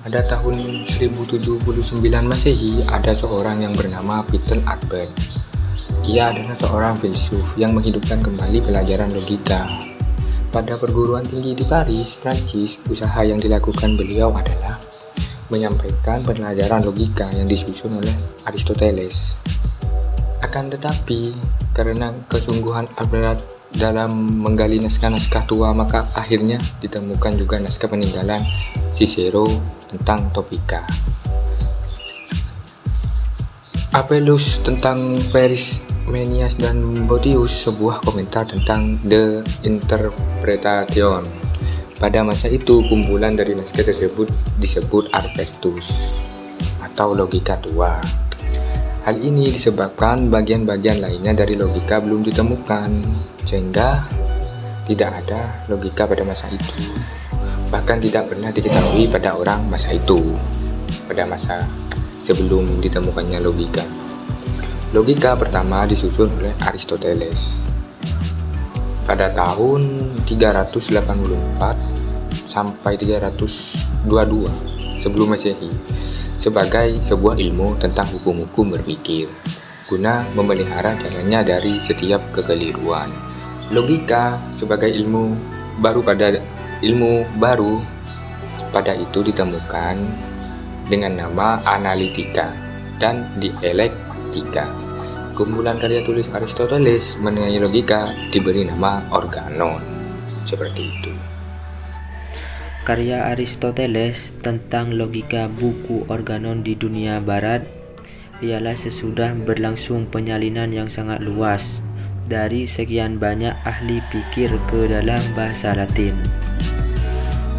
Pada tahun 1079 Masehi, ada seorang yang bernama Peter Albert. Ia adalah seorang filsuf yang menghidupkan kembali pelajaran logika. Pada perguruan tinggi di Paris, Prancis, usaha yang dilakukan beliau adalah menyampaikan pelajaran logika yang disusun oleh Aristoteles. Akan tetapi, karena kesungguhan Albert dalam menggali naskah-naskah tua, maka akhirnya ditemukan juga naskah peninggalan Cicero tentang Topika. Apelus tentang Perismenias dan Botius, sebuah komentar tentang The Interpretation. Pada masa itu, kumpulan dari naskah tersebut disebut Arpectus atau logika tua. Hal ini disebabkan bagian-bagian lainnya dari logika belum ditemukan, sehingga tidak ada logika pada masa itu. Bahkan tidak pernah diketahui pada orang masa itu, pada masa sebelum ditemukannya logika. Logika pertama disusun oleh Aristoteles pada tahun 384 sampai 322 sebelum Masehi sebagai sebuah ilmu tentang hukum-hukum berpikir guna memelihara jalannya dari setiap kekeliruan. Logika sebagai ilmu baru pada itu ditemukan dengan nama analitika dan dialektika. Kumpulan karya tulis Aristoteles mengenai logika diberi nama organon. Seperti itu. Karya Aristoteles tentang logika buku Organon di dunia barat ialah sesudah berlangsung penyalinan yang sangat luas dari sekian banyak ahli pikir ke dalam bahasa Latin.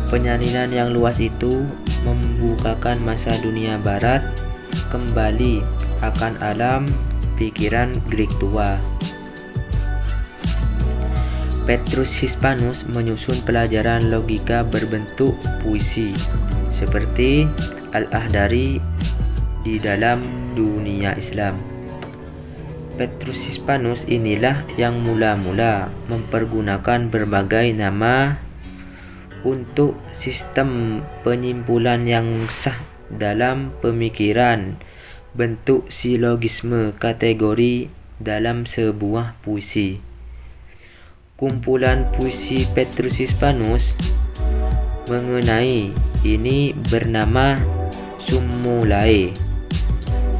Penyalinan yang luas itu membukakan masa dunia barat kembali akan alam pikiran Greek tua. Petrus Hispanus menyusun pelajaran logika berbentuk puisi seperti Al-Ahdari di dalam dunia Islam. Petrus Hispanus inilah yang mula-mula mempergunakan berbagai nama untuk sistem penyimpulan yang sah dalam pemikiran bentuk silogisme kategori dalam sebuah puisi. Kumpulan puisi Petrus Hispanus mengenai ini bernama Summulae.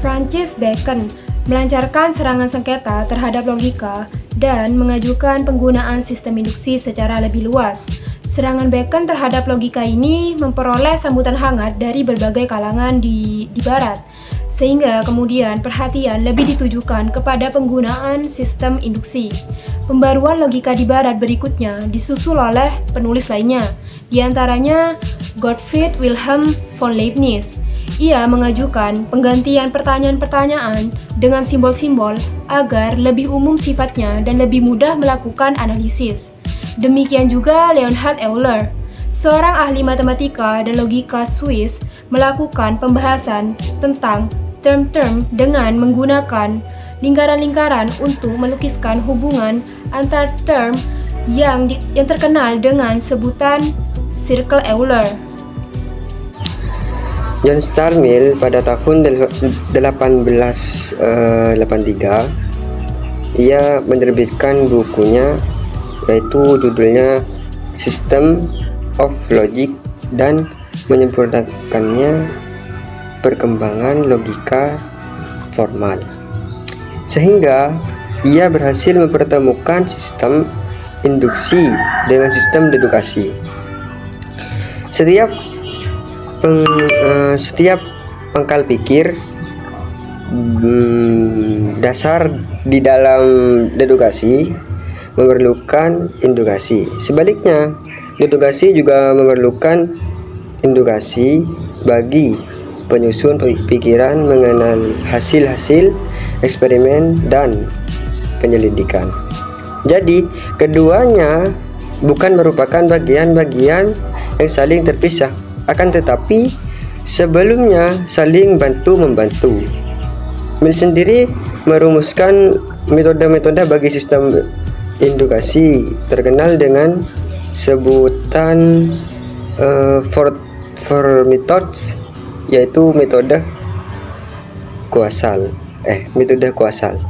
Francis Bacon melancarkan serangan sengketa terhadap logika dan mengajukan penggunaan sistem induksi secara lebih luas. Serangan Bacon terhadap logika ini memperoleh sambutan hangat dari berbagai kalangan di Barat, sehingga kemudian perhatian lebih ditujukan kepada penggunaan sistem induksi. Pembaruan logika di Barat berikutnya disusul oleh penulis lainnya, di antaranya Gottfried Wilhelm von Leibniz. Ia mengajukan penggantian pertanyaan-pertanyaan dengan simbol-simbol agar lebih umum sifatnya dan lebih mudah melakukan analisis. Demikian juga Leonhard Euler, seorang ahli matematika dan logika Swiss, melakukan pembahasan tentang term-term dengan menggunakan lingkaran-lingkaran untuk melukiskan hubungan antar term yang terkenal dengan sebutan Circle Euler. John Stuart Mill pada tahun 1883 ia menerbitkan bukunya, yaitu judulnya System of Logic, dan menyempurnakannya perkembangan logika formal, sehingga ia berhasil mempertemukan sistem induksi dengan sistem dedukasi. Setiap pangkal pikir dasar di dalam dedukasi memerlukan indukasi. Sebaliknya, dedukasi juga memerlukan indukasi bagi penyusun pikiran mengenal hasil-hasil eksperimen dan penyelidikan. Jadi, keduanya bukan merupakan bagian-bagian yang saling terpisah, akan tetapi sebelumnya saling bantu-membantu. Mill sendiri merumuskan metode-metode bagi sistem indukasi terkenal dengan sebutan for methods yaitu metode kuasal.